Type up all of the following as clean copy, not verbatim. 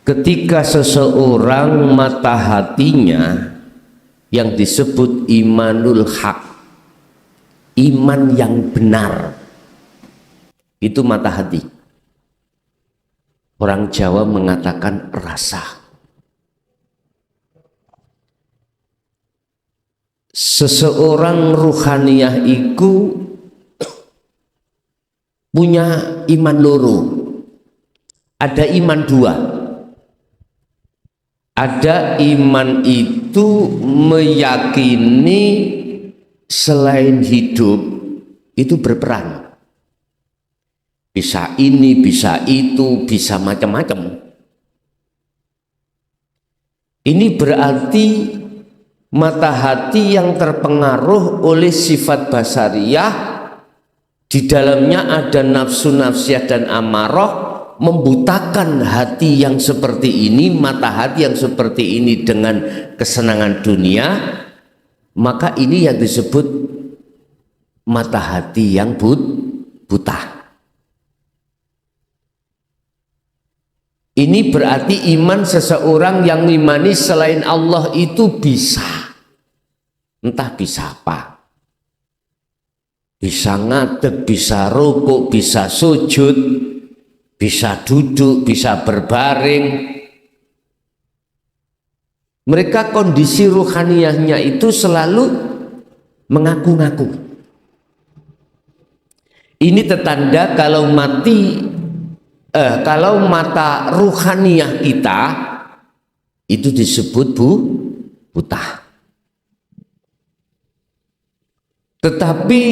ketika seseorang mata hatinya yang disebut imanul haq, iman yang benar, itu mata hati. Orang Jawa mengatakan rasa. Seseorang ruhaniyah itu punya iman loro. Ada iman dua. Ada iman itu meyakini selain hidup itu berperan. Bisa ini, bisa itu, bisa macam-macam. Ini berarti mata hati yang terpengaruh oleh sifat basariyah, di dalamnya ada nafsu nafsiyah dan amarah, membutakan hati yang seperti ini, mata hati yang seperti ini dengan kesenangan dunia. Maka ini yang disebut mata hati yang buta. Ini berarti iman seseorang yang mengimani selain Allah itu bisa, entah bisa apa, bisa ngadeg, bisa rukuk, bisa sujud, bisa duduk, bisa berbaring. Mereka kondisi ruhaniyahnya itu selalu mengaku-ngaku. Ini tertanda kalau kalau mata ruhaniyah kita itu disebut buta. Tetapi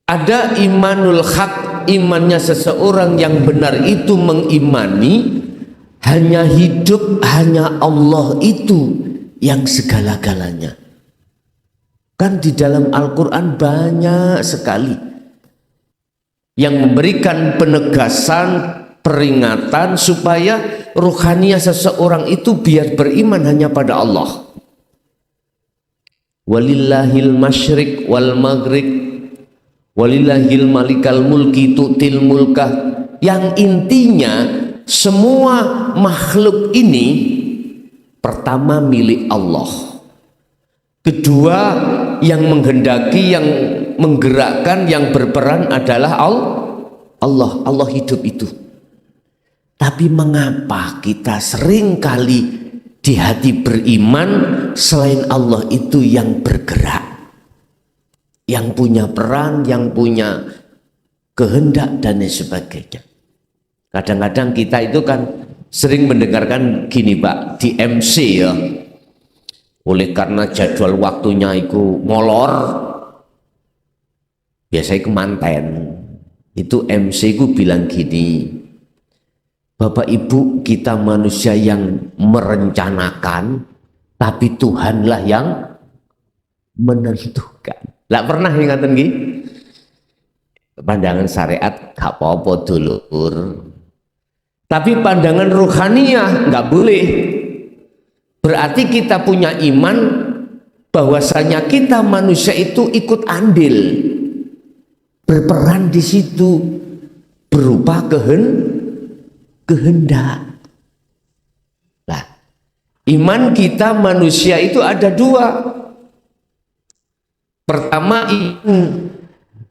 ada imanul haq, imannya seseorang yang benar itu mengimani hanya hidup, hanya Allah itu yang segala-galanya. Kan di dalam Al-Quran banyak sekali yang memberikan penegasan, peringatan supaya ruhaniyah seseorang itu biar beriman hanya pada Allah. Walillahil masyriq wal maghrib walillahil malikal mulki tu'til mulkah, yang intinya semua makhluk ini pertama milik Allah, kedua yang menghendaki, yang menggerakkan, yang berperan adalah Allah. Allah hidup itu. Tapi mengapa kita sering kali di hati beriman selain Allah itu yang bergerak, yang punya peran, yang punya kehendak dan sebagainya. Kadang-kadang kita itu kan sering mendengarkan gini Pak, di MC ya, oleh karena jadwal waktunya itu molor, biasanya kemanten, itu MC ku bilang gini, Bapak Ibu, kita manusia yang merencanakan, tapi Tuhanlah yang menentukan. Lah pernah ingatan gini? Pandangan syariat gak apa-apa dulur, tapi pandangan ruhaniyah nggak boleh. Berarti kita punya iman bahwasanya kita manusia itu ikut andil, berperan di situ berupa kehendak. Nah, iman kita manusia itu ada dua. Pertama, iman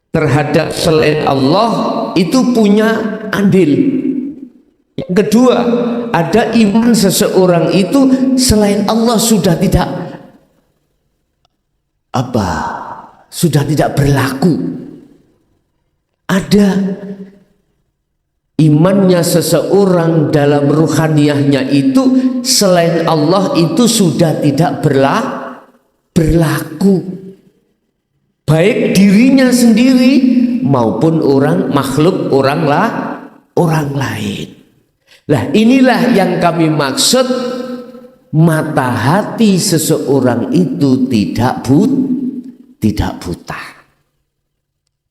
terhadap selain Allah itu punya andil. Yang kedua, ada iman seseorang itu selain Allah sudah tidak berlaku. Ada imannya seseorang dalam ruhaniyahnya itu selain Allah itu sudah tidak berlaku, baik dirinya sendiri maupun makhluk orang lain. Lah inilah yang kami maksud, mata hati seseorang itu tidak buta.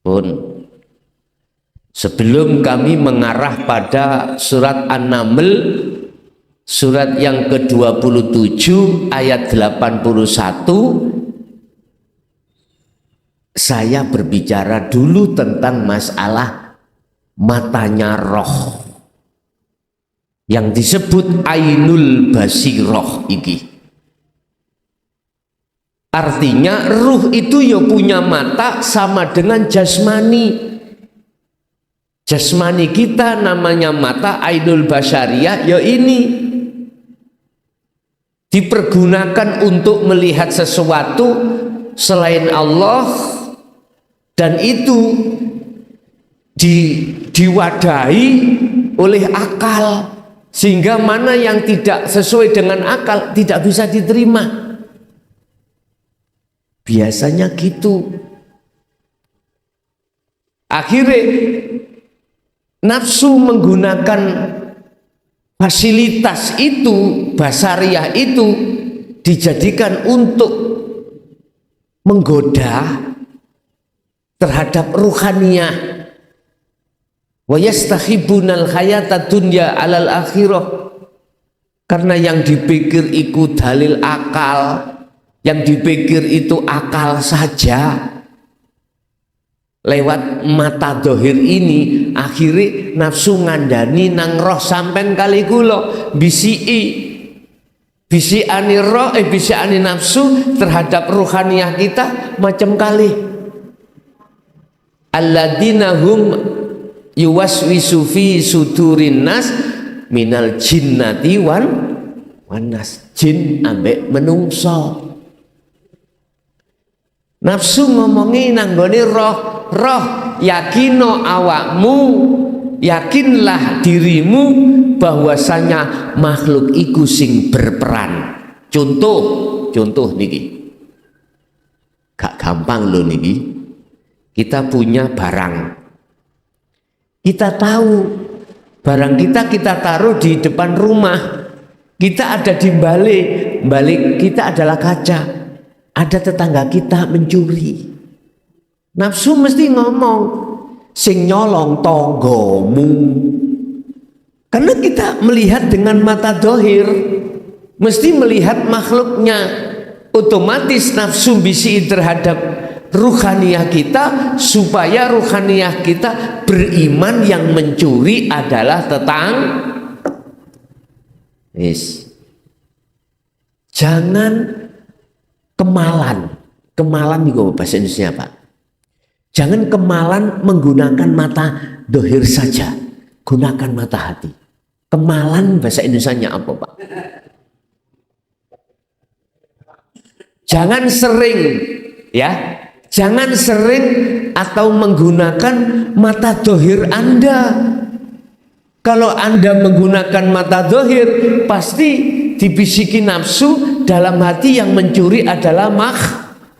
Pun sebelum kami mengarah pada surat An-Naml, surat yang ke-27 ayat 81, saya berbicara dulu tentang masalah matanya roh. yang disebut ainul basiroh iki. Artinya ruh itu ya punya mata sama dengan jasmani. Jasmani kita namanya mata ainul basyariyah ya ini. Dipergunakan untuk melihat sesuatu selain Allah, dan itu diwadahi oleh akal, sehingga mana yang tidak sesuai dengan akal tidak bisa diterima. Biasanya gitu. Akhirnya nafsu menggunakan fasilitas itu, basariyah itu dijadikan untuk menggoda terhadap ruhaniyah. Wa yastakhibunal hayata dunya alal akhirah, karena yang dipikir itu dalil akal, yang dipikir itu akal saja. Lewat mata dohir ini akhirnya nafsu ngandani nang roh sampen kali kula bisiani roh bisiani nafsu terhadap ruhaniyah kita macam kali. Alladzina hum yuwaswisu fi sudurin nas minal jinnati wan nas, jin ambek menungso. Nafsu ngomongi nanggone roh yakino awakmu, yakinlah dirimu bahwasanya makhluk iku sing berperan. Contoh niki gak gampang loh niki. Kita punya barang, kita tahu barang kita taruh di depan rumah, kita ada di balik kita adalah kaca. Ada tetangga kita mencuri, nafsu mesti ngomong sing nyolong tonggomu, karena kita melihat dengan mata dohir, mesti melihat makhluknya. Otomatis nafsu bisi terhadap ruhaniyah kita, supaya ruhaniyah kita beriman yang mencuri adalah jangan kemalan juga bahasa Indonesia Pak. Jangan kemalan menggunakan mata dohir saja, gunakan mata hati. Kemalan bahasa Indonesianya apa Pak? Jangan sering atau menggunakan mata dohir Anda. Kalau Anda menggunakan mata dohir, pasti dibisiki nafsu dalam hati yang mencuri adalah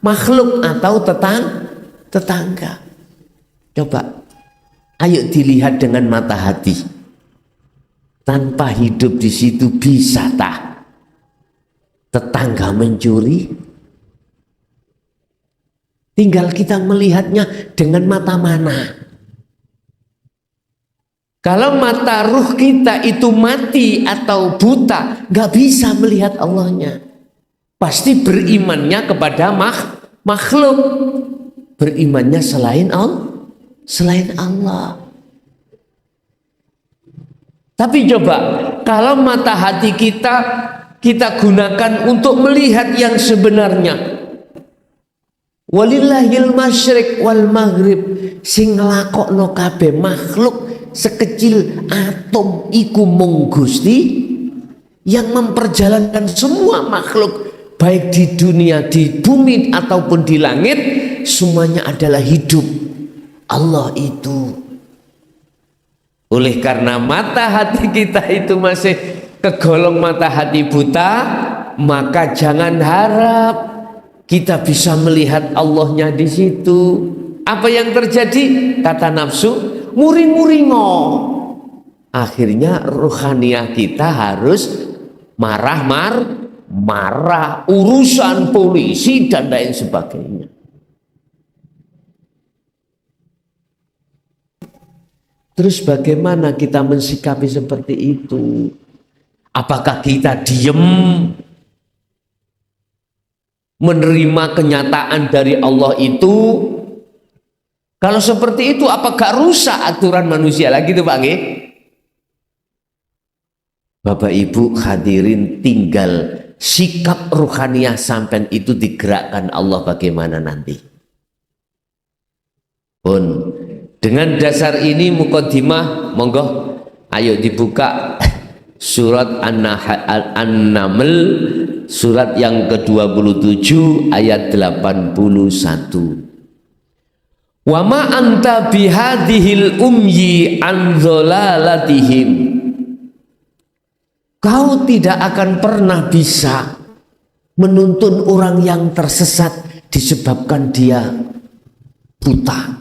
makhluk atau tetangga. Coba, ayo dilihat dengan mata hati. Tanpa hidup di situ bisa tak tetangga mencuri? Tinggal kita melihatnya dengan mata mana. Kalau mata ruh kita itu mati atau buta, gak bisa melihat Allahnya. Pasti berimannya kepada makhluk, berimannya selain Allah. Tapi coba, kalau mata hati kita gunakan untuk melihat yang sebenarnya. Walillahil masyriq wal maghrib, sing nglakokno kabeh makhluk sekecil atom iku mung Gusti, yang memperjalankan semua makhluk baik di dunia, di bumi ataupun di langit, semuanya adalah hidup. Allah itu. Oleh karena mata hati kita itu masih kegolong mata hati buta, maka jangan harap kita bisa melihat Allahnya di situ. Apa yang terjadi? Kata nafsu, muring-muringo. Akhirnya ruhaniyah kita harus marah, urusan polisi dan lain sebagainya. Terus bagaimana kita mensikapi seperti itu? Apakah kita diem menerima kenyataan dari Allah itu? Kalau seperti itu, apakah rusak aturan manusia lagi tuh Pak? Bapak Ibu hadirin, tinggal sikap ruhaniyah sampean itu digerakkan Allah bagaimana nanti. Pun dengan dasar ini mukaddimah, monggo ayo dibuka surat An-Naml surat yang ke-27 ayat 81. Wa ma anta bihadhil umyi an dhalalatihim. Kau tidak akan pernah bisa menuntun orang yang tersesat disebabkan dia buta.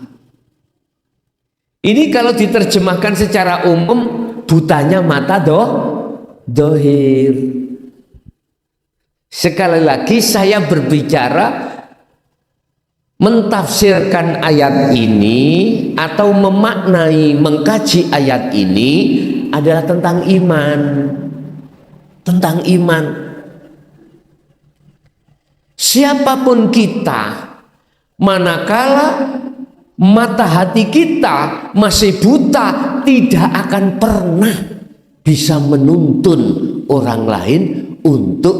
Ini kalau diterjemahkan secara umum, butanya mata dohir. Sekali lagi saya berbicara mentafsirkan ayat ini atau memaknai, mengkaji ayat ini adalah tentang iman. Tentang iman. Siapapun kita, manakala mata hati kita masih buta, tidak akan pernah bisa menuntun orang lain untuk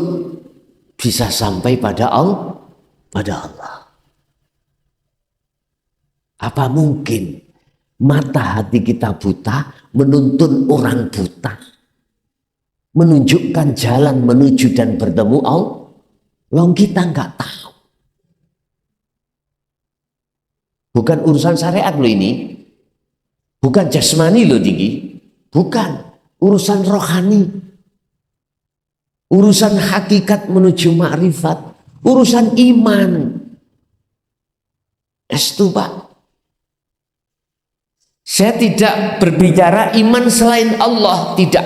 bisa sampai pada Allah. Apa mungkin mata hati kita buta menuntun orang buta, menunjukkan jalan menuju dan bertemu Allah? Long kita nggak tahu. Bukan urusan syariat loh ini, bukan jasmani loh tinggi, bukan urusan rohani, urusan hakikat menuju makrifat, urusan iman. Estu Pak. Saya tidak berbicara iman selain Allah, tidak.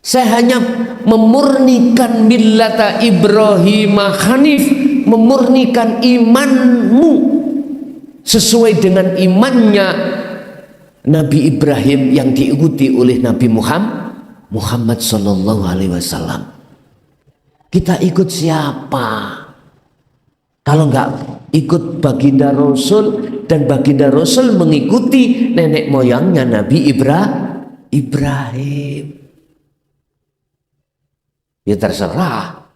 Saya hanya memurnikan millata Ibrahim Hanif, memurnikan imanmu sesuai dengan imannya Nabi Ibrahim yang diikuti oleh Nabi Muhammad Sallallahu Alaihi Wasallam. Kita ikut siapa? Kalau nggak ikut baginda Rasul, dan baginda Rasul mengikuti nenek moyangnya Nabi Ibrahim. Ya terserah.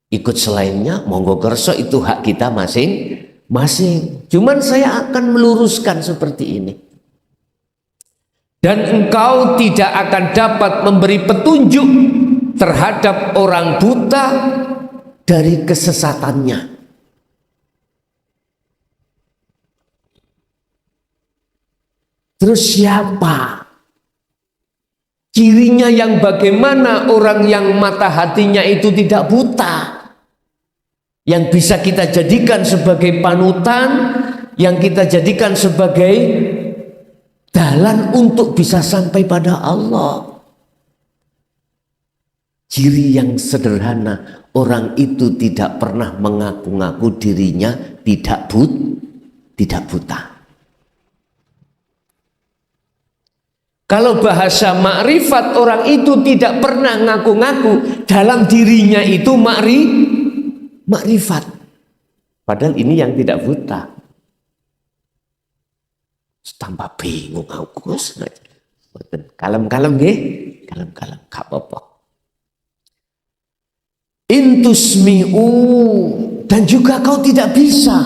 Ikut selainnya, monggo kerso, itu hak kita masing-masing. Cuman saya akan meluruskan seperti ini. Dan engkau tidak akan dapat memberi petunjuk terhadap orang buta dari kesesatannya. Terus siapa? Cirinya yang bagaimana orang yang mata hatinya itu tidak buta, yang bisa kita jadikan sebagai panutan, yang kita jadikan sebagai jalan untuk bisa sampai pada Allah. Ciri yang sederhana, orang itu tidak pernah mengaku-ngaku dirinya tidak buta. Kalau bahasa makrifat, orang itu tidak pernah ngaku-ngaku dalam dirinya itu makrifat. Padahal ini yang tidak buta. Tambah bingung aku. Kalem-kalem nggih, kalem-kalem, gak apa-apa. Intusmi'u, dan juga kau tidak bisa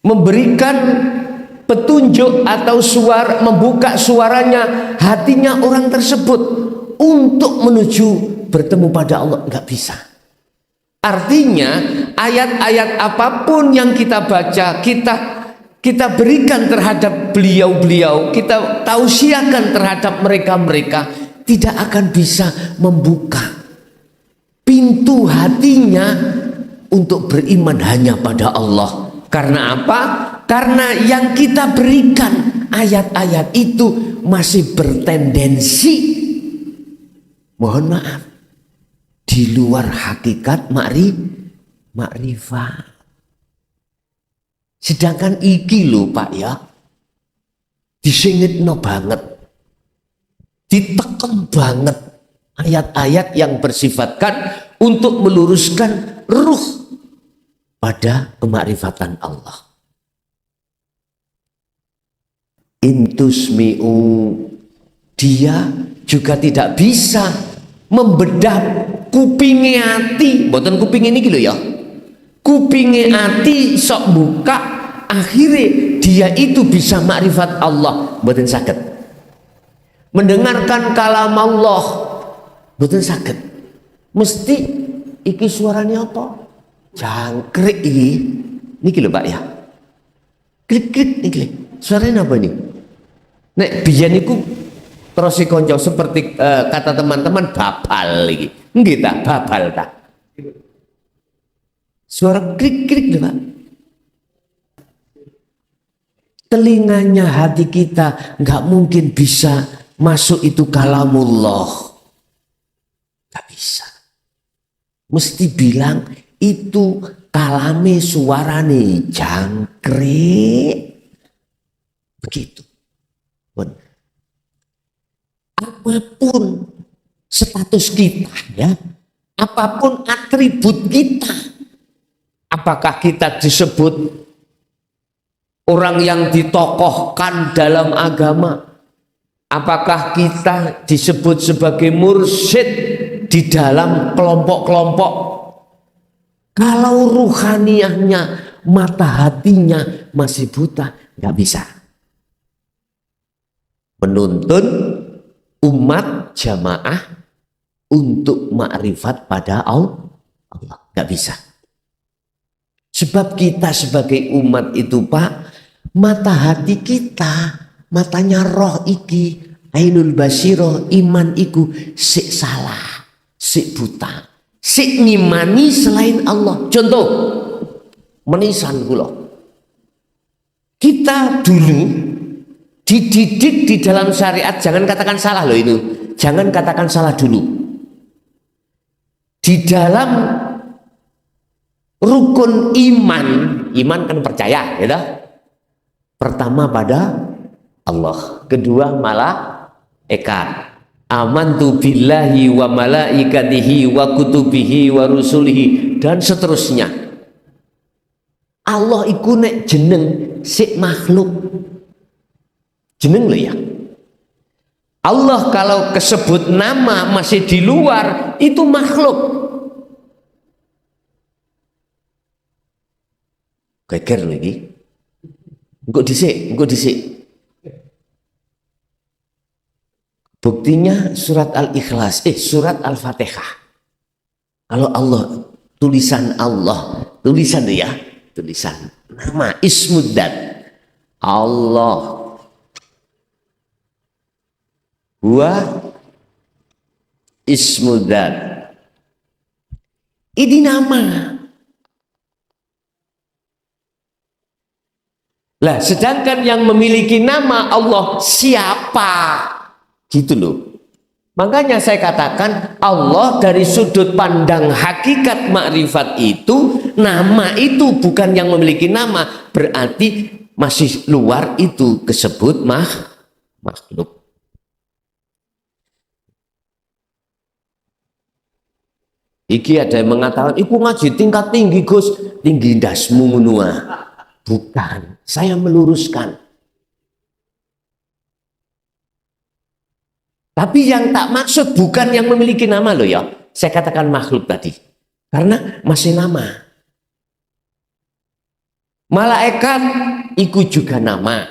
memberikan petunjuk atau suara, membuka suaranya, hatinya orang tersebut untuk menuju bertemu pada Allah, nggak bisa. Artinya ayat-ayat apapun yang kita baca, kita berikan terhadap beliau-beliau, kita tausiahkan terhadap mereka-mereka, tidak akan bisa membuka pintu hatinya untuk beriman hanya pada Allah. Karena apa? Karena yang kita berikan ayat-ayat itu masih bertendensi, mohon maaf, di luar hakikat makrifat. Sedangkan iki lho Pak ya, disingitno banget, diteken banget ayat-ayat yang bersifatkan untuk meluruskan ruh pada kemakrifatan Allah. Intusmi'u, dia juga tidak bisa membedah kupinge ati, mboten kuping ini lho ya. Kupinge ati sok buka, akhirnya dia itu bisa makrifat Allah, mboten saged. Mendengarkan kalam Allah, mboten saged. Mesti iki suaranya apa? Jangkrik iki. Niki lho Pak ya. Klik-klik niki. Suaranya apa ini? Nek biyen niku terus si konco seperti kata teman-teman babal iki. Nggih ta, babal ta. Suara klik-klik lho Pak. Telinganya hati kita nggak mungkin bisa masuk itu kalamullah. Nggak bisa. Mesti bilang itu kalame suarane jangkrik. Begitu. Apapun status kita ya, apapun atribut kita, apakah kita disebut orang yang ditokohkan dalam agama, apakah kita disebut sebagai mursyid di dalam kelompok-kelompok, kalau ruhaniyahnya, mata hatinya masih buta, nggak bisa menuntun umat jamaah untuk makrifat pada Allah, nggak bisa. Sebab kita sebagai umat itu Pak, mata hati kita, matanya roh iki, ainul basiro, iman iku sik salah, sik buta, sik ngimani selain Allah. Contoh, menisan kula. Kita dulu dididik di dalam syariat, jangan katakan salah loh itu, jangan katakan salah dulu. Di dalam rukun iman, iman kan percaya, ya dah. Pertama pada Allah, kedua malaikat. Amantu billahi wa malaikatihi wa kutubihi wa rusulihi dan seterusnya. Allah iku nek jeneng sik makhluk. Jeneng lho ya. Allah kalau kesebut nama masih di luar itu makhluk. Geger lagi. Engko dhisik. Buktinya surat Al-Ikhlas, surat Al-Fatihah. Kalau Allah, tulisan Allah, tulisan ya, tulisan nama ismudzat Allah. Wa ismudzat. Ini nama. Lah, sedangkan yang memiliki nama Allah siapa? Gitu loh. Makanya saya katakan Allah dari sudut pandang hakikat makrifat itu, nama itu bukan yang memiliki nama, berarti masih luar itu disebut makhluk. Iki ada yang mengatakan, iku ngaji tingkat tinggi Gus, tinggi dasmu menua. Bukan, saya meluruskan. Tapi yang tak maksud bukan yang memiliki nama loh ya. Saya katakan makhluk tadi. Karena masih nama. Malaikat iku juga nama.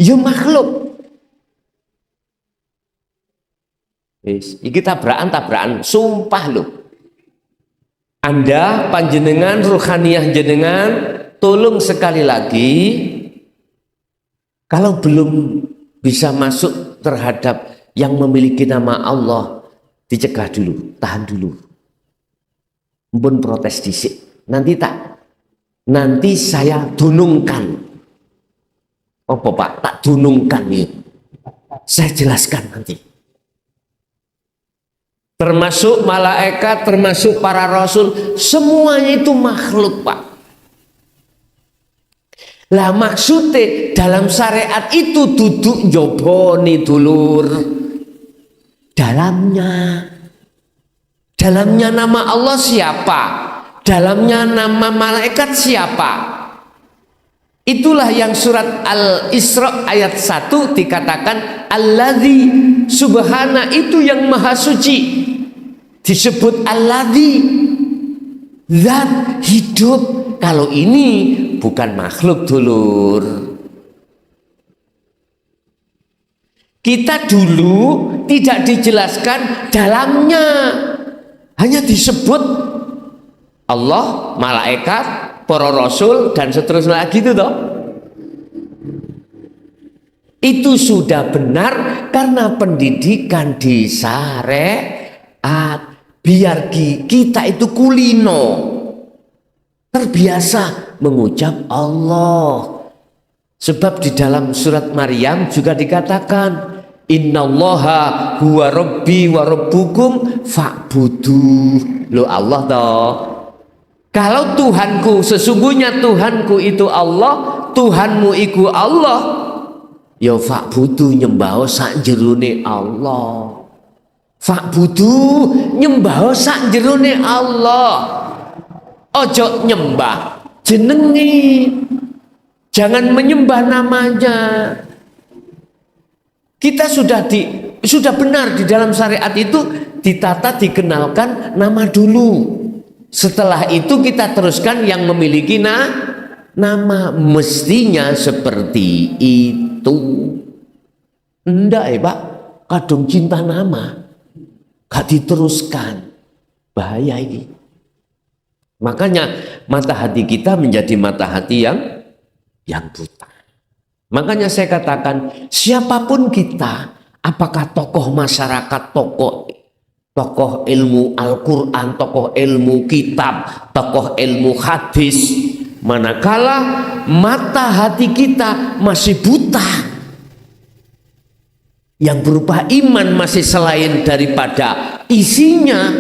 Ya makhluk. Iki tabrakan, sumpah loh. Anda panjenengan ruhaniyah jenengan tolong sekali lagi, kalau belum bisa masuk terhadap yang memiliki nama Allah, dicegah dulu, tahan dulu. Mpun protes dhisik. Nanti saya dunungkan. Apa Pak? Tak dunungkan ya. Saya jelaskan nanti. Termasuk malaikat, termasuk para rasul, semuanya itu makhluk Pak. Lah maksudnya dalam syariat itu duduk joboni dulur. Dalamnya nama Allah siapa? Dalamnya nama malaikat siapa? Itulah yang surat Al-Isra ayat 1 dikatakan alladzi subhana itu yang maha suci. Disebut alladzi, zat hidup. Kalau ini bukan makhluk dulur. Kita dulu tidak dijelaskan dalamnya, hanya disebut Allah, malaikat, para rasul dan seterusnya lagi itu toh. Itu sudah benar karena pendidikan di syariat. Biar kita itu kulino, terbiasa mengucap Allah. Sebab di dalam surat Maryam juga dikatakan, innallaha huwa rabbi wa rabbukum fa'budu. Loh Allah toh. Kalau Tuhanku, sesungguhnya Tuhanku itu Allah, Tuhanmu iku Allah, ya fa'budu nyembah sak jerone Allah. Fa'budu nyembah sak jerone Allah. Ojo nyembah jenenge, jangan menyembah namanya. Kita sudah benar di dalam syariat itu ditata, dikenalkan nama dulu. Setelah itu kita teruskan yang memiliki nama. Mestinya seperti itu. Enggak ya Pak, kadung cinta nama gak diteruskan, bahaya ini. Makanya mata hati kita menjadi mata hati yang buta. Makanya saya katakan, siapapun kita, apakah tokoh masyarakat, tokoh ilmu Al-Quran, tokoh ilmu kitab, tokoh ilmu hadis, manakala mata hati kita masih buta, yang berupa iman masih selain daripada isinya,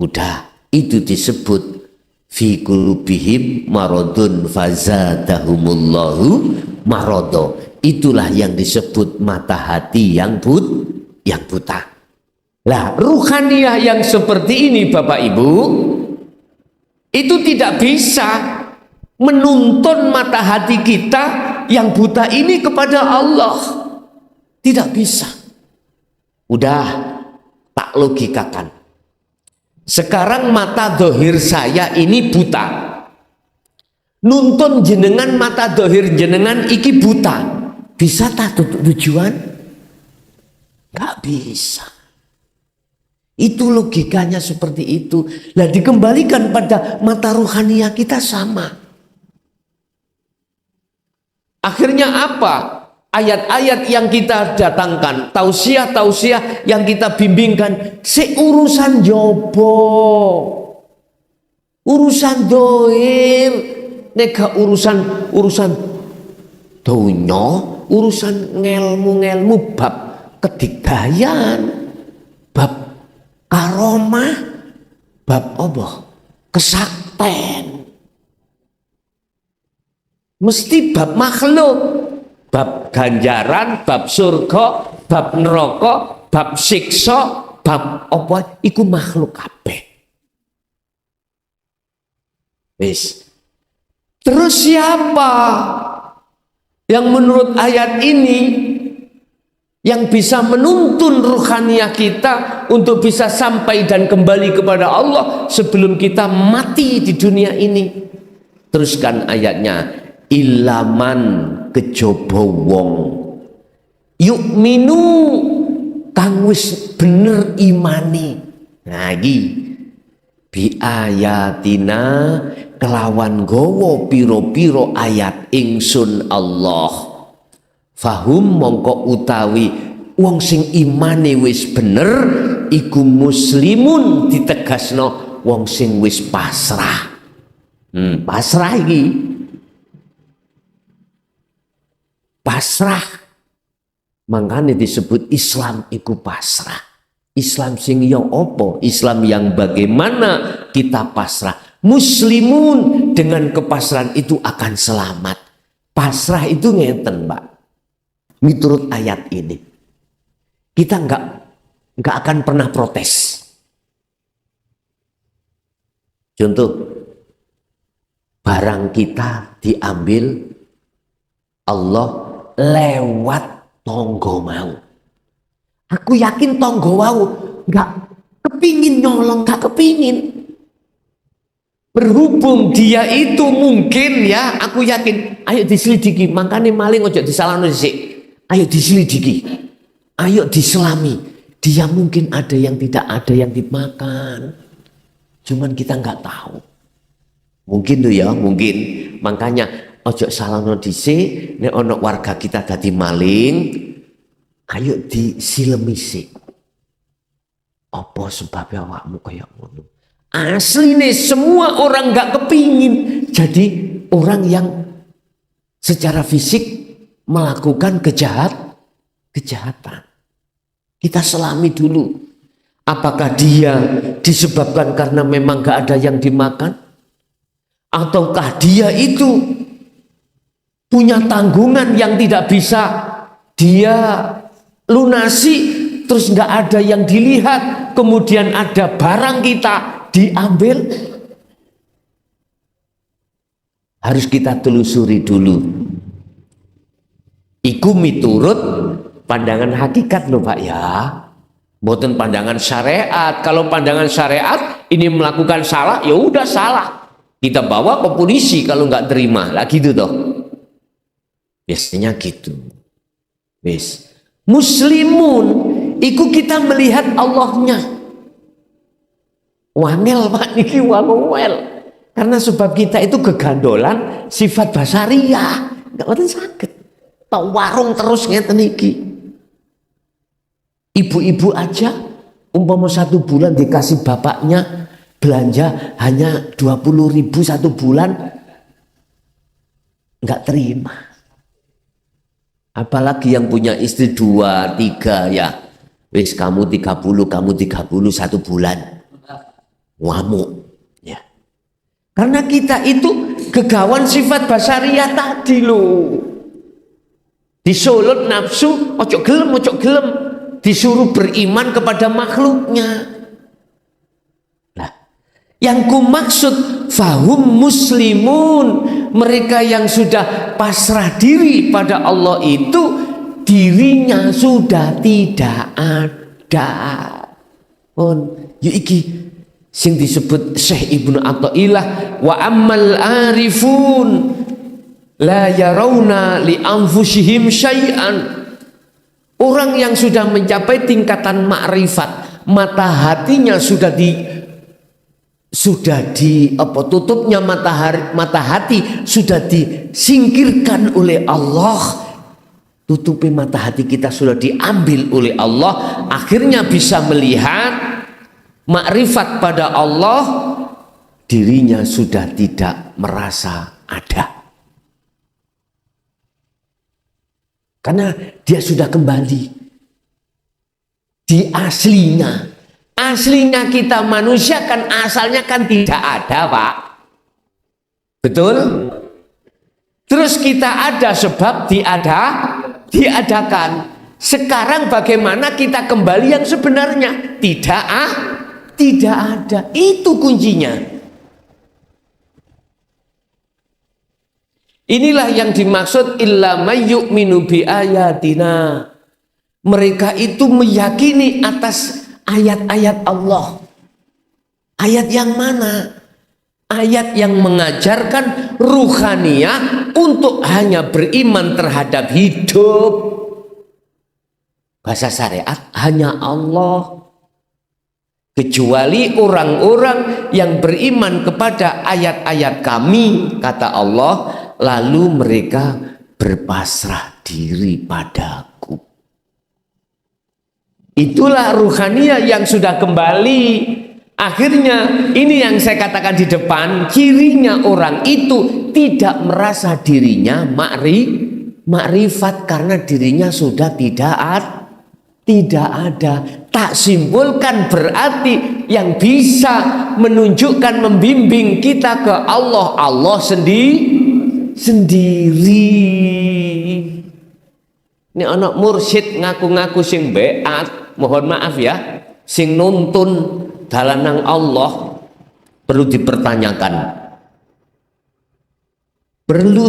udah itu disebut fi qulubihim maradun fazadahumullahu marado. Itulah yang disebut mata hati yang buta. Lah, ruhaniyah yang seperti ini Bapak Ibu, itu tidak bisa menuntun mata hati kita yang buta ini kepada Allah. Tidak bisa. Udah tak logikakan. Sekarang mata dohir saya ini buta. Nuntun jenengan mata dohir jenengan iki buta. Bisa tak tujuan? Gak bisa. Itu logikanya seperti itu. Lah dikembalikan pada mata rohaniah kita sama. Akhirnya apa? Ayat-ayat yang kita datangkan, tausiah-tausiah yang kita bimbingkan, seurusan jobo, urusan dohir, nega urusan donya, urusan ngelmu bab kedigdayan, bab karomah, bab apa? Kesakten. Mesti bab makhluk, bab ganjaran, bab surga, bab neraka, bab siksa, bab apa? Iku makhluk kabeh. Wis. Terus siapa yang menurut ayat ini yang bisa menuntun ruhaniah kita untuk bisa sampai dan kembali kepada Allah sebelum kita mati di dunia ini? Teruskan ayatnya. Ilaman kejaba wong yukminu kang wis bener imani. Nah iki bi ayatina kelawan gowo piro-piro ayat ingsun Allah. Fahum mongko utawi wong sing imane wis bener iku muslimun, ditegasno wong sing wis pasrah. Pasrah iki. Pasrah. Makanya disebut Islam iku pasrah. Islam sing ya apa? Islam yang bagaimana kita pasrah. Muslimun dengan kepasrahan itu akan selamat. Pasrah itu ngeten, Mbak. Menurut ayat ini. Kita nggak akan pernah protes. Contoh, barang kita diambil Allah lewat tonggo mau. Aku yakin tonggo mau nggak kepingin nyolong, nggak kepingin. Berhubung dia itu mungkin ya, aku yakin, ayo diselidiki, makanya maling ojo disalahno sik. Ayo diselidiki, ayo diselami. Dia mungkin ada yang tidak ada yang dimakan, cuman kita nggak tahu. Mungkin tuh ya, mungkin. Makanya ojo salahno dhisik, nek ono warga kita dadi maling, ayo disilemi sik. Apa sebabnya awakmu kaya ngono? Asli nih, semua orang nggak kepingin jadi orang yang secara fisik melakukan kejahatan. Kita selami dulu, apakah dia disebabkan karena memang nggak ada yang dimakan, ataukah dia itu punya tanggungan yang tidak bisa dia lunasi, terus nggak ada yang dilihat, kemudian ada barang kita diambil. Harus kita telusuri dulu. Iku miturut pandangan hakikat loh Pak ya, bukan pandangan syariat. Kalau pandangan syariat ini melakukan salah, ya udah salah, kita bawa ke polisi kalau nggak terima lah gitu toh. Biasanya gitu. Wis. Muslimun, iku kita melihat Allahnya. Wangel Pak niki wangel. Karena sebab kita itu kegandolan sifat basariyah, nggak ada sakit. Tahu warung terus ngeten niki. Ibu-ibu aja umpama 1 bulan dikasih bapaknya belanja hanya 20.000 1 bulan, nggak terima. Apalagi yang punya istri 2, 3 ya. Wis kamu 30, kamu 30 1 bulan. Ngamuk ya. Karena kita itu kegawan sifat basariyah tadi loh. Disulut nafsu, ojo gelem, disuruh beriman kepada makhluknya. Nah, yang ku maksud fahum muslimun, mereka yang sudah pasrah diri pada Allah itu dirinya sudah tidak ada. Iki sing disebut Syekh Ibnu Athaillah, wa ammal arifun la yarawna li anfusihim syai'an. Orang yang sudah mencapai tingkatan makrifat, mata hatinya sudah tutupnya mata hati sudah disingkirkan oleh Allah. Tutupi mata hati kita sudah diambil oleh Allah, akhirnya bisa melihat makrifat pada Allah, dirinya sudah tidak merasa ada. Karena dia sudah kembali di aslinya. Aslinya kita manusia kan asalnya kan tidak ada Pak. Betul? Terus kita ada sebab diadakan. Sekarang bagaimana kita kembali yang sebenarnya? Tidak ada. Itu kuncinya. Inilah yang dimaksud illa may yu'minu bi ayatina. Mereka itu meyakini atas ayat-ayat Allah. Ayat yang mana? Ayat yang mengajarkan ruhaniyah untuk hanya beriman terhadap hidup. Bahasa syariat hanya Allah. Kecuali orang-orang yang beriman kepada ayat-ayat kami, kata Allah, lalu mereka berpasrah diri padaku. Itulah ruhaniyah yang sudah kembali. Akhirnya ini yang saya katakan di depan, cirinya orang itu tidak merasa dirinya makrifat karena dirinya sudah tidak ada. Tak simpulkan berarti yang bisa menunjukkan, membimbing kita ke Allah sendiri. Ini anak mursyid ngaku-ngaku sing beat, mohon maaf ya, sing nuntun dalanang Allah, perlu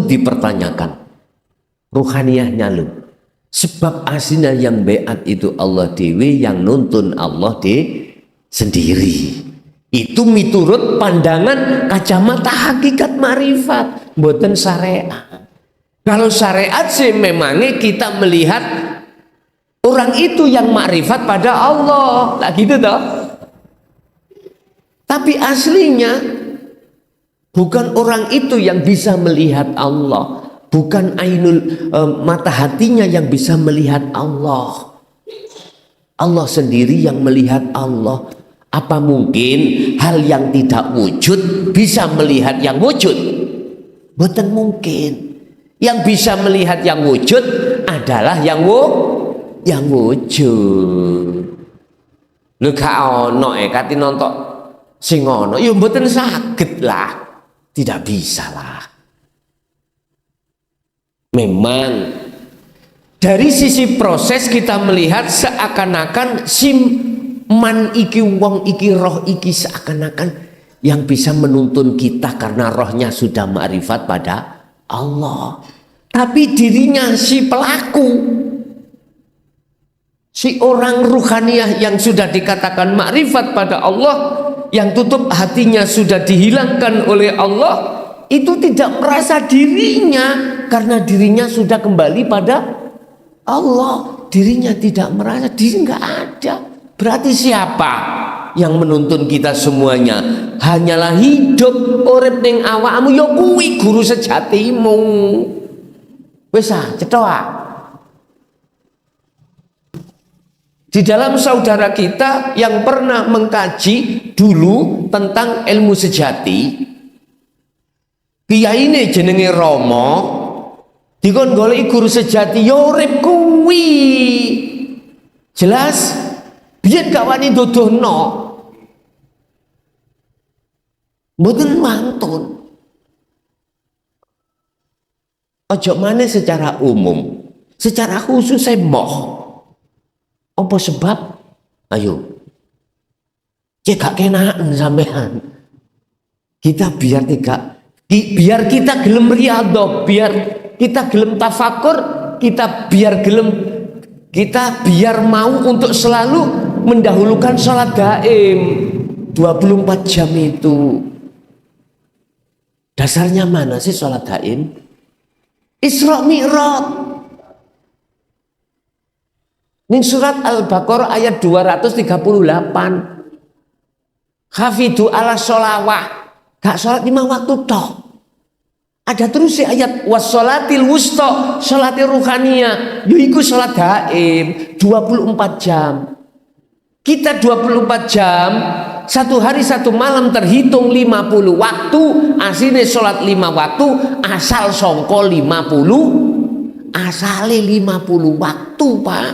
dipertanyakan ruhaniyahnya lu. Sebab aslinya yang beat itu Allah dewi, yang nuntun Allah sendiri. Itu miturut pandangan kacamata hakikat marifat, mboten syariat. Kalau syariat sih memangnya kita melihat orang itu yang makrifat pada Allah, tak gitu toh? Tapi aslinya bukan orang itu yang bisa melihat Allah. Bukan ainul mata hatinya yang bisa melihat Allah. Allah sendiri yang melihat Allah. Apa mungkin hal yang tidak wujud bisa melihat yang wujud? Bukan mungkin. Yang bisa melihat yang wujud adalah yang wujud. Lha gak ono kati nontok sing ono, ya mboten saged lah. Tidak bisa lah. Memang dari sisi proses kita melihat seakan-akan man iki wong iki roh iki seakan-akan yang bisa menuntun kita karena rohnya sudah ma'rifat pada Allah. Tapi dirinya si pelaku, si orang ruhaniyah yang sudah dikatakan ma'rifat pada Allah, yang tutup hatinya sudah dihilangkan oleh Allah, itu tidak merasa dirinya karena dirinya sudah kembali pada Allah. Dirinya tidak merasa, diri nggak ada. Berarti siapa yang menuntun kita semuanya? Hanyalah hidup urip ning awakmu, ya kuwi guru sejatimu. Wis cetha. Di dalam saudara kita yang pernah mengkaji dulu tentang ilmu sejati, kiai ini jenenge Romo, dikon goleki guru sejati ya urip kuwi. Jelas biyen gak wani dodohno. Mboten mantun. Ojo maneh secara umum, secara khusus saya moh. Apa sebab? Ayo. Cek gak kenaan sampean. Kita biar kita gelem riyadhah, biar kita gelem tafakur, kita biar mau untuk selalu mendahulukan sholat gaib 24 jam itu. Dasarnya mana sih sholat gaib? Isra Mi'raj. Ning surat Al-Baqarah ayat 238. Hafidu ala sholawah. Gak sholat 5 waktu toh. Ada terus ayat wassolatil wusta, sholatil ruhaniyah, yaiku sholat gaib 24 jam. Kita 24 jam, satu hari satu malam terhitung 50 waktu, asline sholat 5 waktu, asal songko 50, asale 50 waktu Pak.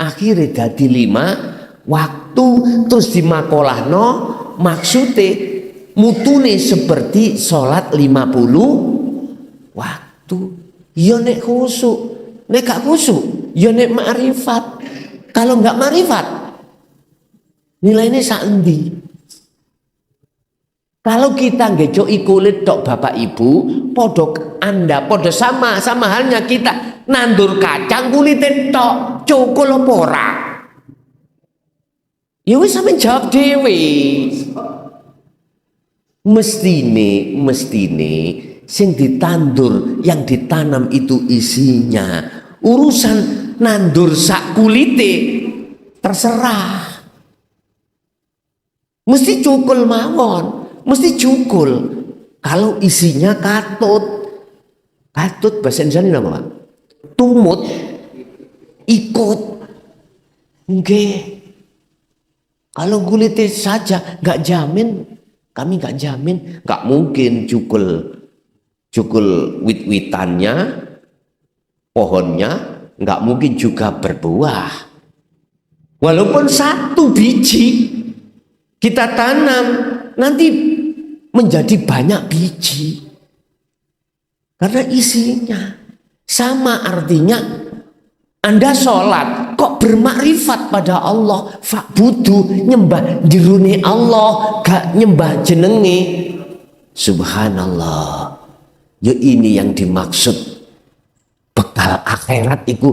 Akhirnya dadi 5 waktu, terus dimakolahno maksude mutune seperti sholat 50 waktu. Ya nek khusuk, nek gak khusuk ya nek ma'rifat. Kalau gak ma'rifat nilainya saendi? Kalau kita ngejoki kulit tok Bapak Ibu, podo sama halnya kita nandur kacang kulit tok, cukul apa ora? Ya wis sampeyan jawab dhewe. Mestine sing ditandur, yang ditanam itu isinya. Urusan nandur sak kulite terserah. Mesti cukul mawon, mesti cukul. Kalau isinya katut bahasa Indonesia apa Pak? Tumut, ikut. Nggih. Kalau kulitnya saja nggak jamin, kami nggak jamin, nggak mungkin cukul wit-witannya, pohonnya nggak mungkin juga berbuah. Walaupun satu biji kita tanam, nanti menjadi banyak biji. Karena isinya sama, artinya Anda sholat kok bermakrifat pada Allah, fa'budu, nyembah dirune Allah, gak nyembah jenenge. Subhanallah. Ya ini yang dimaksud bekal akhirat itu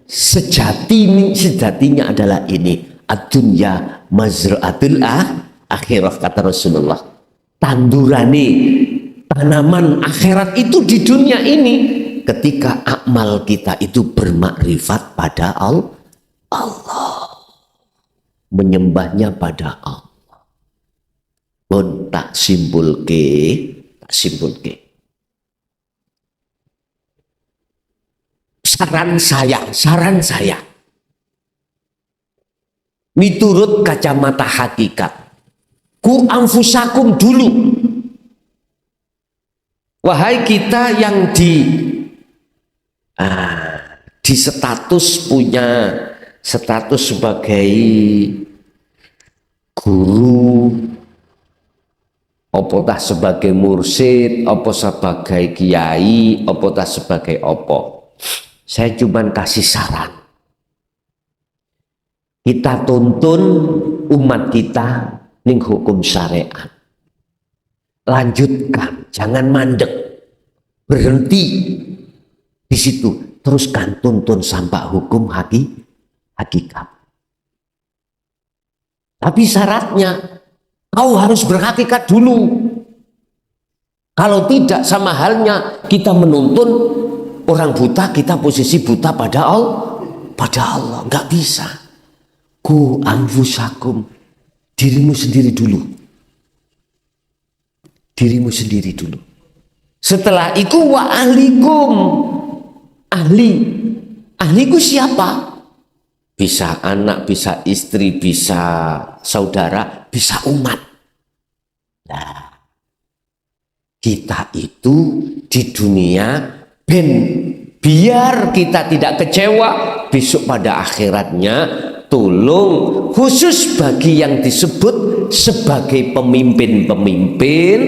sejatinya adalah ini, ad-dunya mazra'atul akhirah, kata Rasulullah. Tandurane tanaman akhirat itu di dunia ini ketika amal kita itu bermakrifat pada Allah, menyembahnya pada Allah. Pun tak simpulke. Saran saya, miturut kacamata hakikat, ku anfusakum dulu. Wahai kita yang di status punya status sebagai guru, apatah sebagai mursid, apa sebagai kiai, apatah sebagai opo. Saya cuma kasih saran. Kita tuntun umat kita ning hukum syariat. Lanjutkan, jangan mandek. Berhenti di situ, teruskan tuntun sampai hukum hakikat. Tapi syaratnya kau harus berhakikat dulu. Kalau tidak, sama halnya kita menuntun orang buta, kita posisi buta pada Allah. Nggak bisa. Ku anfusakum, dirimu sendiri dulu. Dirimu sendiri dulu. Setelah itu wa ahlikum. Ahliku siapa? Bisa anak, bisa istri, bisa saudara, bisa umat. Nah, kita itu di dunia biar kita tidak kecewa besok pada akhiratnya. Tolong khusus bagi yang disebut sebagai pemimpin-pemimpin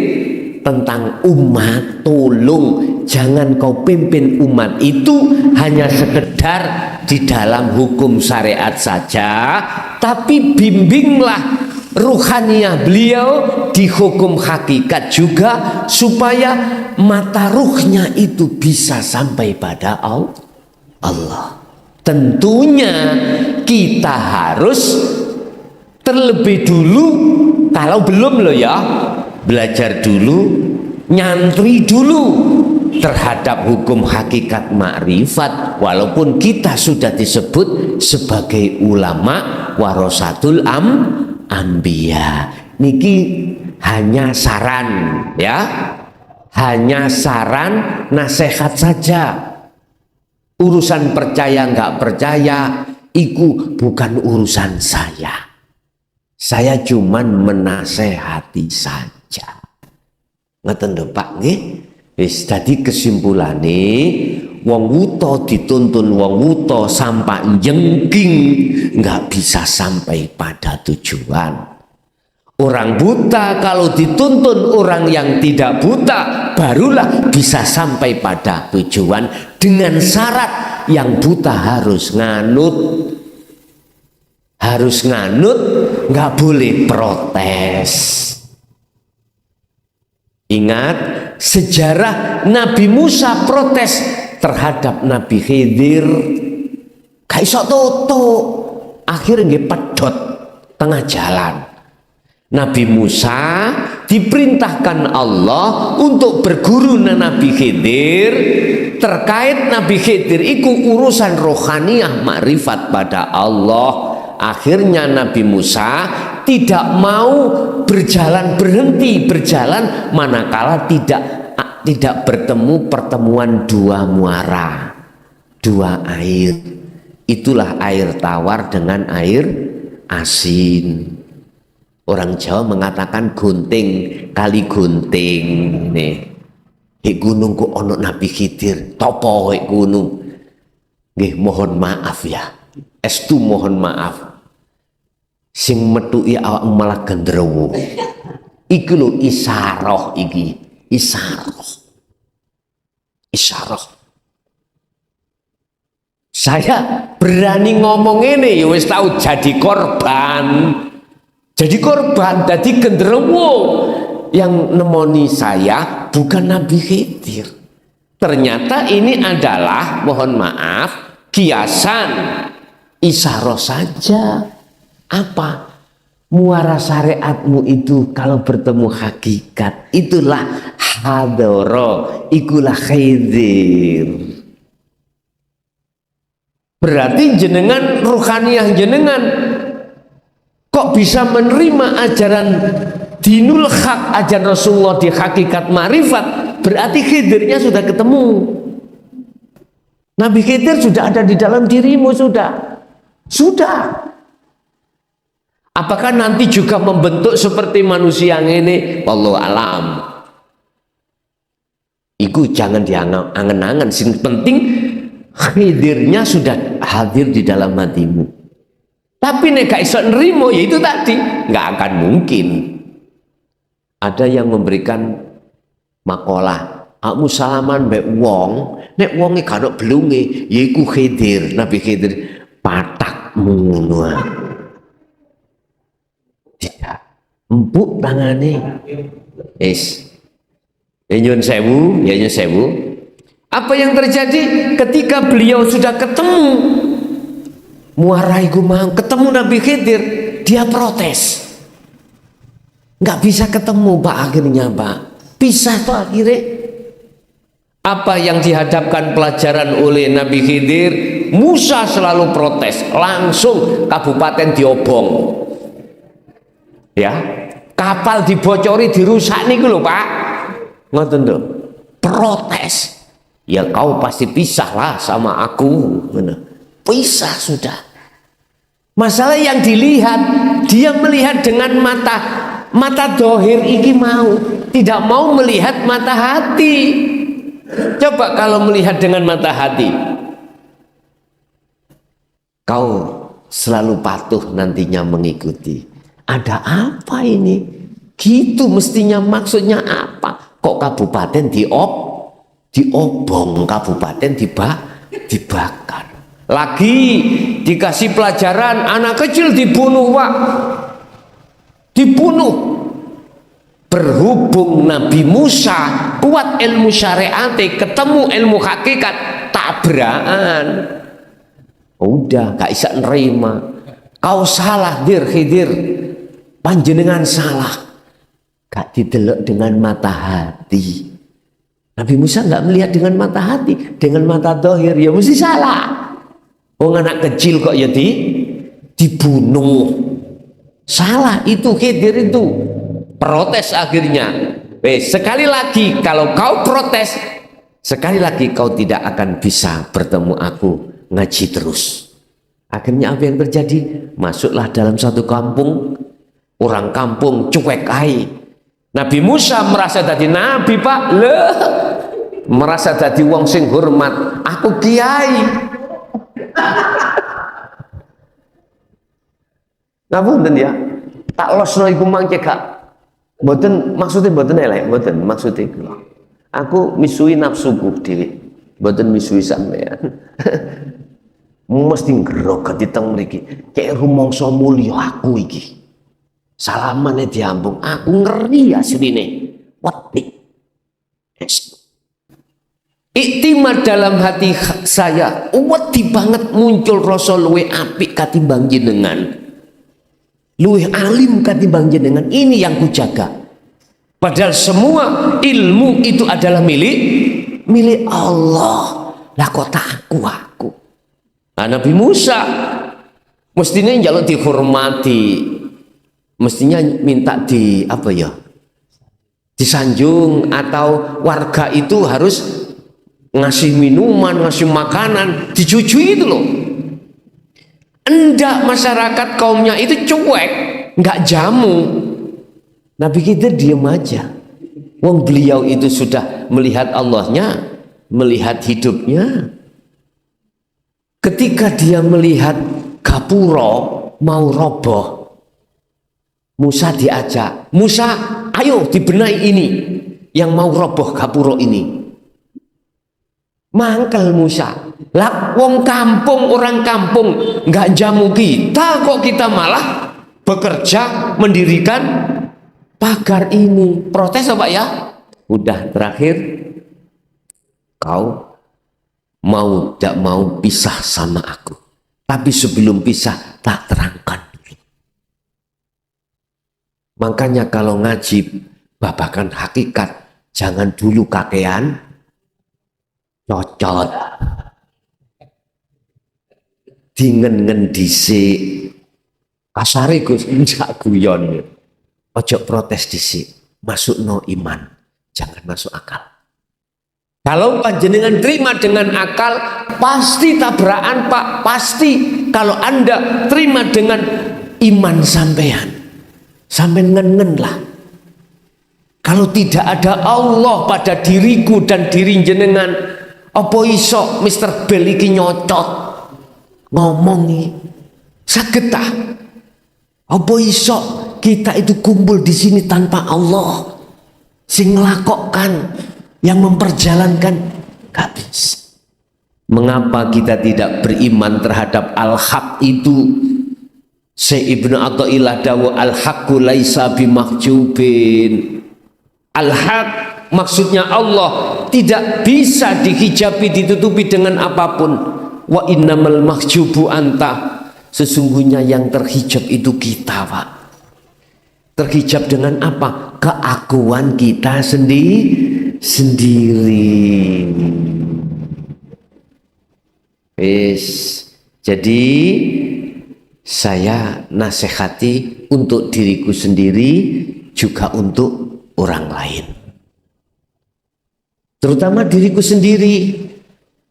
tentang umat, tolong jangan kau pimpin umat itu hanya sekedar di dalam hukum syariat saja, tapi bimbinglah ruhaniyah beliau di hukum hakikat juga, supaya mata ruhnya itu bisa sampai pada Allah. Tentunya kita harus terlebih dulu, kalau belum loh ya, belajar dulu, nyantri dulu terhadap hukum hakikat makrifat, walaupun kita sudah disebut sebagai ulama warasatul anbiya. Niki hanya saran ya, hanya saran nasihat saja. Urusan percaya nggak percaya itu bukan urusan saya. Saya cuman menasehati saja. Ngeten lho Pak nggih. Wis dadi kesimpulane wong wuta dituntun wong wuta sampai jengking nggak bisa sampai pada tujuan. Orang buta kalau dituntun orang yang tidak buta barulah bisa sampai pada tujuan, dengan syarat yang buta harus nganut, nggak boleh protes. Ingat sejarah Nabi Musa protes terhadap Nabi Khidir, gak iso toto, akhirnya pedot tengah jalan. Nabi Musa diperintahkan Allah untuk berguru Nabi Khidir. Terkait Nabi Khidir itu urusan rohaniyah makrifat pada Allah. Akhirnya Nabi Musa tidak mau berhenti berjalan manakala tidak bertemu pertemuan dua muara, dua air. Itulah air tawar dengan air asin. Orang Jawa mengatakan gunting kali gunting nih. Di gunung ku ono Nabi Khidir, topo gunung. Nggih mohon maaf ya. Estu mohon maaf. Sing metuki awak malah gendrewo. Iki lho isaroh iki, isaroh. Saya berani ngomong ini ya wis tahu jadi korban. Jadi korban, jadi genderuwo. Yang nemoni saya bukan Nabi Khidir. Ternyata ini adalah, mohon maaf, kiasan, isyarah saja. Apa? Muara syariatmu itu kalau bertemu hakikat, itulah hadoro, ikulah khidir. Berarti jenengan ruhaniyah jenengan kok bisa menerima ajaran dinul hak, ajaran Rasulullah di hakikat marifat, berarti khidirnya sudah ketemu. Nabi Khidir sudah ada di dalam dirimu, sudah. Apakah nanti juga membentuk seperti manusia yang ini? Wallahu alam. Iku jangan diangen-angen. Sing penting khidirnya sudah hadir di dalam hatimu. Tapi nek gak iso nrimo, ya itu tadi nggak akan mungkin. Ada yang memberikan makalah, aku salaman mbek wong, nek wonge gak ono belunge, ya iku khidir. Nabi Khidir patakmu ngono. Tidak empuk tangane. Ya nyun sewu. Apa yang terjadi ketika beliau sudah ketemu muara iku mau ketemu Nabi Khidir, dia protes. Nggak bisa ketemu Pak, akhirnya Pak. Pisah tuh akhirnya. Apa yang dihadapkan pelajaran oleh Nabi Khidir, Musa selalu protes, langsung kabupaten diobong. Ya, kapal dibocori, dirusak nih lho Pak. Ngoten lho. Protes. Ya kau pasti pisahlah sama aku. Pisah sudah. Masalah yang dilihat, dia melihat dengan mata dohir iki mau, tidak mau melihat mata hati. Coba kalau melihat dengan mata hati, kau selalu patuh nantinya mengikuti. Ada apa ini? Gitu mestinya, maksudnya apa? Kok kabupaten diobong, kabupaten dibakar. Lagi dikasih pelajaran, anak kecil dibunuh Pak. Dibunuh. Berhubung Nabi Musa kuat ilmu syariat, ketemu ilmu hakikat, tabrakan. Udah gak bisa nerima. Kau salah Khidir, panjenengan salah. Gak didelok dengan mata hati. Nabi Musa gak melihat dengan mata hati, dengan mata dohir, ya mesti salah. Anak kecil kok ya dibunuh. Salah itu Khidir itu. Protes akhirnya. Sekali lagi kalau kau protes, sekali lagi kau tidak akan bisa bertemu aku, ngaji terus. Akhirnya apa yang terjadi? Masuklah dalam satu kampung, orang kampung cuek ai. Nabi Musa merasa tadi nabi Pak, merasa tadi wong sing hormat, aku kiai. Ngapunten ya, tak losno iku mangke gak. Mboten maksudnya mboten elek, mboten maksudnya iku. Aku misui nafsuku dhewe, mboten misui sampean. Mesti ngrogot diteng mriki. Kayak rumangsa mulya aku iki. Salamane diambung, aku ngeri asline. Wedi. Iktimad dalam hati saya, wedi banget muncul rasa luwe apik katimbang jenengan. Luwih alim katimbang jenengan, ini yang kujaga. Padahal semua ilmu itu adalah milik Allah. Lah kok tak aku. Nah, Nabi Musa mestinya njaluk dihormati, mestinya minta disanjung, atau warga itu harus ngasih minuman, ngasih makanan, dijujui itu loh. Enggak, masyarakat kaumnya itu cuek, nggak jamu. Nabi Khidir diem aja. Wong beliau itu sudah melihat Allahnya, melihat hidupnya. Ketika dia melihat gapura mau roboh, Musa diajak, Musa ayo dibenahi ini yang mau roboh gapura ini. Mangkel Musa, lah wong kampung, orang kampung nggak jamu kita, kok kita malah bekerja mendirikan pagar ini. Protes apa ya? Udah terakhir, kau mau tidak mau pisah sama aku. Tapi sebelum pisah tak terangkan. Makanya kalau ngaji babakan hakikat, jangan dulu kakean cocot. Dingen-ngen dhisik. Kasare Gus njak guyon. Ojo protes dhisik, masukno iman, jangan masuk akal. Kalau panjenengan terima dengan akal, pasti tabrakan Pak, pasti. Kalau Anda terima dengan iman sampean, sampean ngen lah. Kalau tidak ada Allah pada diriku dan diri jenengan, apa iso Mr. Bell iki nyocot ngomongi saged ta? Apa iso kita itu kumpul di sini tanpa Allah sing nglakokkan, yang memperjalankan? Gak bisa. Mengapa kita tidak beriman terhadap al-haq itu? Syekh Ibnu Athaillah dawu al-haqqu laisa bimahjubin. Al-haq maksudnya Allah tidak bisa dihijabi, ditutupi dengan apapun. Wa innamal mahjubu anta. Sesungguhnya yang terhijab itu kita, Pak. Terhijab dengan apa? Keakuan kita sendiri. Jadi saya nasihati untuk diriku sendiri, juga untuk orang lain. Terutama diriku sendiri.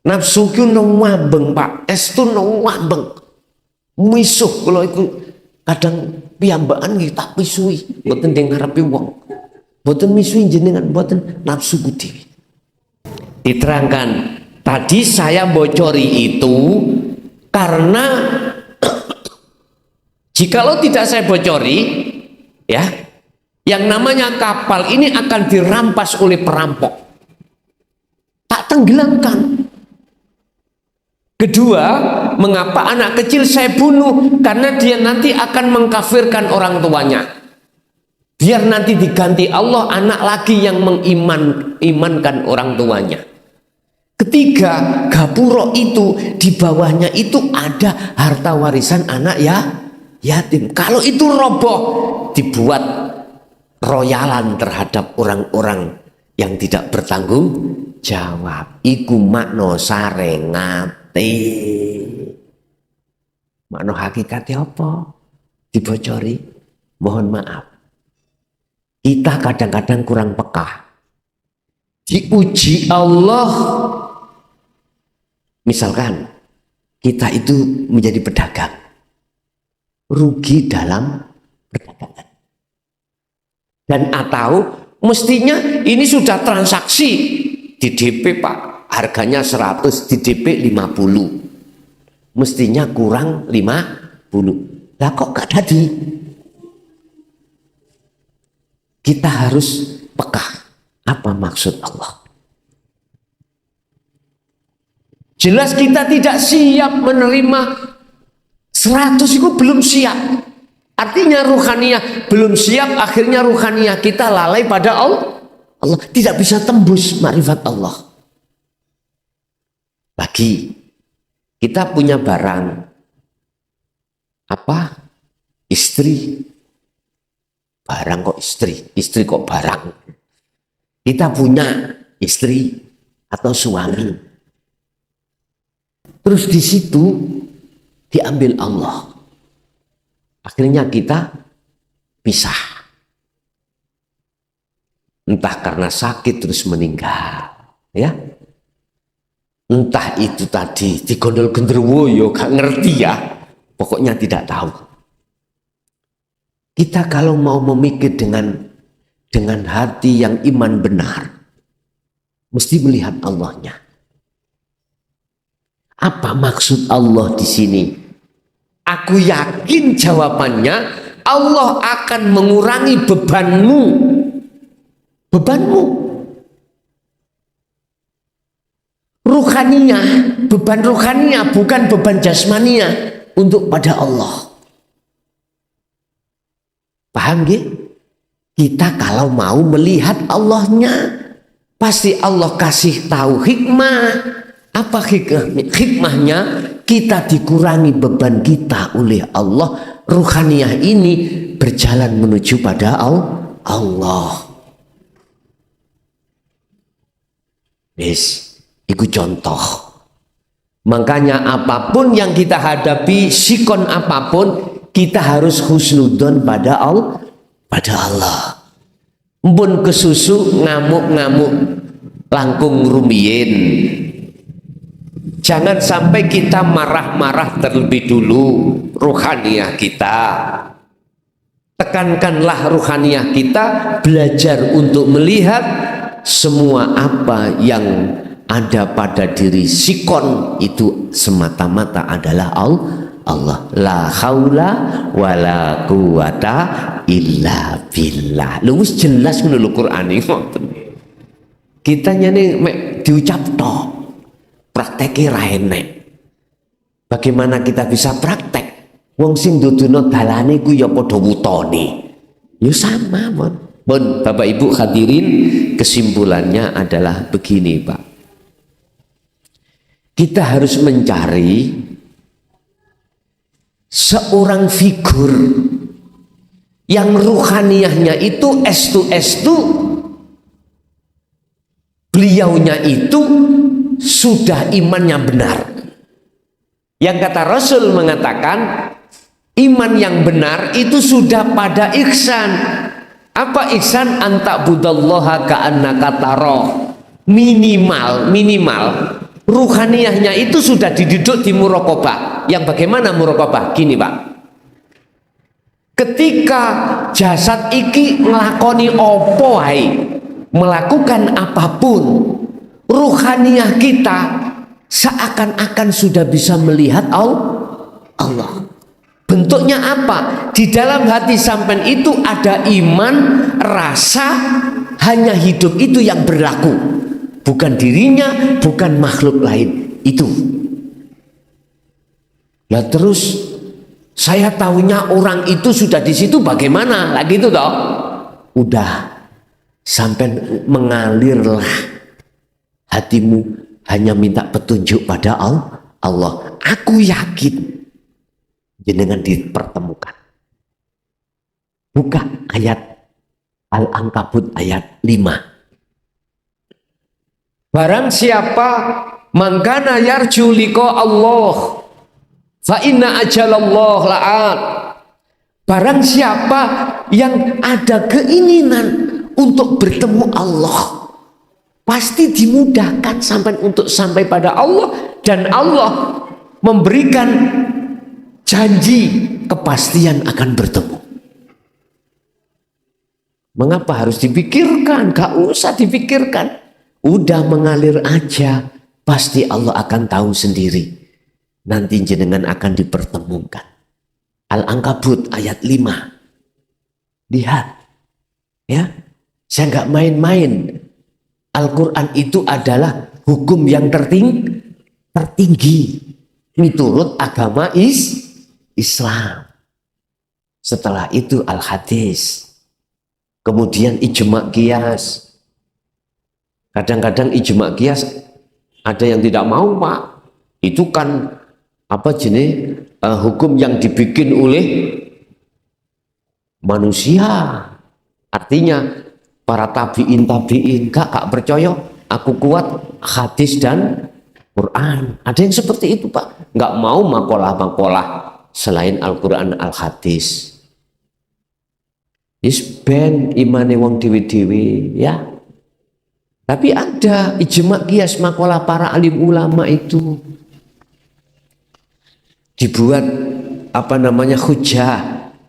Nafsuku nang wabeng, Pak. Estu nang wabeng. Misuh kalau itu kadang piyambakan kita pisui, mboten deng ngarepe wong. Mboten misui jenengan, mboten nafsu dewi. Diterangkan, tadi saya bocori itu karena jikalau tidak saya bocori, ya, yang namanya kapal ini akan dirampas oleh perampok. Tak tenggelamkan. Kedua, mengapa anak kecil saya bunuh? Karena dia nanti akan mengkafirkan orang tuanya. Biar nanti diganti Allah anak lagi yang mengimankan orang tuanya. Ketiga, gapuro itu di bawahnya itu ada harta warisan anak yatim. Kalau itu roboh, dibuat royalan terhadap orang-orang yang tidak bertanggung jawab. Iku makna sarengat. Makna hakikatnya apa? Dibocori. Mohon maaf, kita kadang-kadang kurang peka. Diuji Allah. Misalkan kita itu menjadi pedagang, rugi dalam perdagangan, dan atau mestinya ini sudah transaksi di DP, Pak, harganya 100, di DP 50, mestinya kurang 50. Lah kok gak jadi? Kita harus peka apa maksud Allah. Jelas kita tidak siap menerima 100 itu, belum siap. Artinya ruhaniyah belum siap, akhirnya ruhaniyah kita lalai pada Allah. Allah tidak bisa tembus makrifat Allah. Lagi kita punya barang apa? Istri. Barang kok istri kok barang. Kita punya istri atau suami. Terus di situ diambil Allah. Akhirnya kita pisah. Entah karena sakit terus meninggal, ya. Entah itu tadi digondol genderuwo, yo gak ngerti ya. Pokoknya tidak tahu. Kita kalau mau memikir dengan hati yang iman benar, mesti melihat Allahnya. Apa maksud Allah di sini? Aku yakin jawabannya, Allah akan mengurangi bebanmu. Bebanmu. Ruhaniyah, beban ruhaniyah, bukan beban jasmania untuk pada Allah. Paham gak? Kita kalau mau melihat Allahnya, pasti Allah kasih tahu hikmah Apa hikmahnya? Kita dikurangi beban kita oleh Allah. Ruhaniyah ini berjalan menuju pada Allah. Yes, itu contoh. Makanya apapun yang kita hadapi, sikon apapun, kita harus husnudon pada Allah. Mpun kesusu ngamuk-ngamuk langkung rumiyin. Jangan sampai kita marah-marah terlebih dulu ruhaniyah kita. Tekankanlah ruhaniyah kita, belajar untuk melihat semua apa yang ada pada diri sikon itu semata-mata adalah Allah. La haula wala quwata illa billah. Lu wis jelas ngono lho Quran iki. Kita nyane diucap tok. Prakteke ra enek. Bagaimana kita bisa praktek? Wong sing duduno dalane ku ya padha wutone. Ya sama, Mon. Bon, Bapak Ibu hadirin, kesimpulannya adalah begini, Pak. Kita harus mencari seorang figur yang ruhaniyahnya itu estu beliaunya itu sudah imannya benar. Yang kata Rasul mengatakan iman yang benar itu sudah pada ihsan. Apa ihsan? Anta'budallaha ka'annaka tara. Minimal ruhaniyahnya itu sudah diduduk di muraqabah. Yang bagaimana muraqabah? Gini, Pak. Ketika jasad iki nglakoni apa wae, melakukan apapun, ruhaniyah kita seakan-akan sudah bisa melihat Allah. Bentuknya apa? Di dalam hati sampean itu ada iman, rasa, hanya hidup itu yang berlaku. Bukan dirinya, bukan makhluk lain. Itu. Lah terus saya tahunya orang itu sudah di situ bagaimana? Lagi itu toh. Udah sampai mengalirlah hatimu hanya minta petunjuk pada Allah. Aku yakin jenengan dipertemukan. Buka ayat Al-Ankabut ayat 5. Barang siapa mangkana yarju liqa Allah fa inna ajalallah la'at. Barang siapa yang ada keinginan untuk bertemu Allah, pasti dimudahkan sampai pada Allah, dan Allah memberikan janji kepastian akan bertemu. Mengapa harus dipikirkan? Gak usah dipikirkan. Udah mengalir aja. Pasti Allah akan tahu sendiri. Nanti jenengan akan dipertemukan. Al-Ankabut ayat 5. Lihat. Ya. Saya nggak main-main. Al-Quran itu adalah hukum yang tertinggi. Menurut agama Islam. Setelah itu al-hadis. Kemudian ijma' qiyas. Kadang-kadang ijma' qiyas ada yang tidak mau, Pak. Itu kan apa jenis hukum yang dibikin oleh manusia. Artinya para tabi'in gak percaya aku kuat hadis dan Quran. Ada yang seperti itu, Pak. Nggak mau makalah selain Al-Quran, Al-Hadis. Ben imane wong dewi-dewi, ya. Tapi ada ijma' qiyas makalah para alim ulama itu dibuat hujah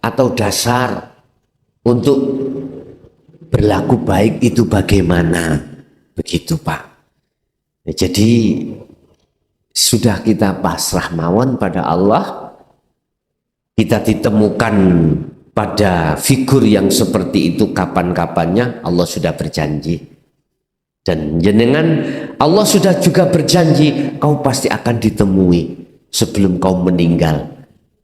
atau dasar untuk berlaku baik itu bagaimana, begitu, Pak. Ya, jadi sudah kita pasrah mawon pada Allah, kita ditemukan pada figur yang seperti itu kapan-kapannya, Allah sudah berjanji. Dan jenengan, Allah sudah juga berjanji, kau pasti akan ditemui sebelum kau meninggal.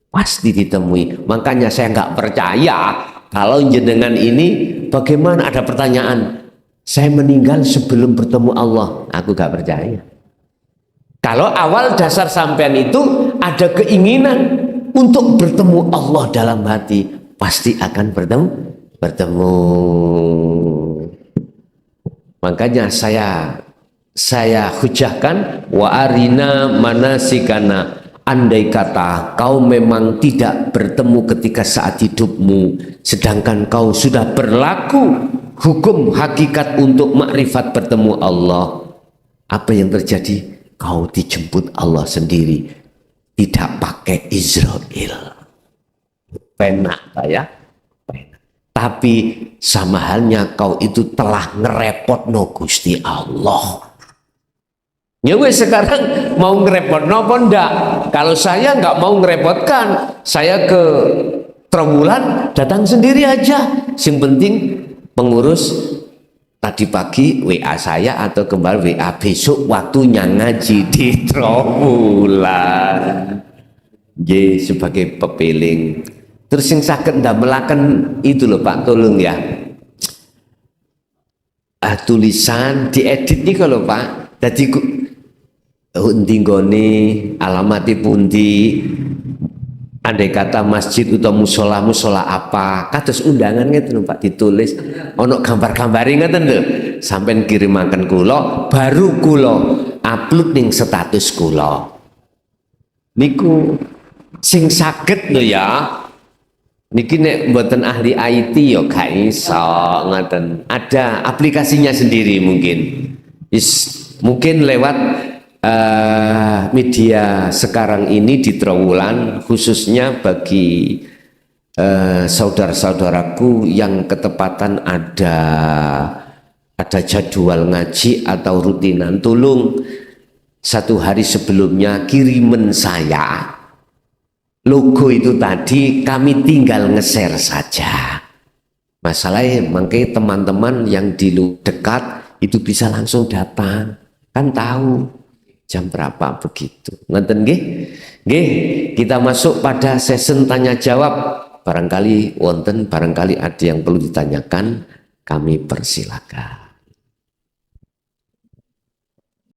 Pasti ditemui. Makanya saya nggak percaya kalau jenengan ini, bagaimana ada pertanyaan, saya meninggal sebelum bertemu Allah. Aku nggak percaya. Kalau awal dasar sampean itu ada keinginan untuk bertemu Allah dalam hati, pasti akan bertemu. Makanya saya hujahkan, wa arina manasikana. Andai kata kau memang tidak bertemu ketika saat hidupmu, sedangkan kau sudah berlaku hukum hakikat untuk makrifat bertemu Allah, apa yang terjadi? Kau dijemput Allah sendiri, tidak pakai Israel. Penak ya, penak. Tapi sama halnya kau itu telah ngerepotno Gusti Allah. Ya wes, sekarang mau ngerepot nopo ndak? Kalau saya nggak mau ngerepotkan, saya ke Trawulan datang sendiri aja. Yang penting pengurus tadi pagi WA saya atau kembali WA besok waktunya ngaji di Trawulan. J sebagai pepeling. Terus yang sakit ndak melakukan itu loh Pak, tolong ya. Tulisan diedit nih kalau Pak. Jadi undi gone alamati pundi, andai kata masjid atau musola apa kados undangan gitu Pak, ditulis ono gambar-gambar ingatan tuh sampai kirimaken kula, baru kula upload ning status kula niku sing saged lho ya. Niki nek mboten ahli IT yo gak iso ngaten, ada aplikasinya sendiri mungkin mungkin lewat media sekarang ini di Trawulan, khususnya bagi saudara-saudaraku yang ketepatan ada jadwal ngaji atau rutinan, tolong 1 hari sebelumnya kirimen saya logo itu tadi, kami tinggal nge-share saja. Masalahnya makanya teman-teman yang di dekat itu bisa langsung datang, kan tahu jam berapa begitu. Ngeten nggih? Nggih, kita masuk pada sesi tanya jawab. Barangkali wonten, barangkali ada yang perlu ditanyakan, kami persilakan.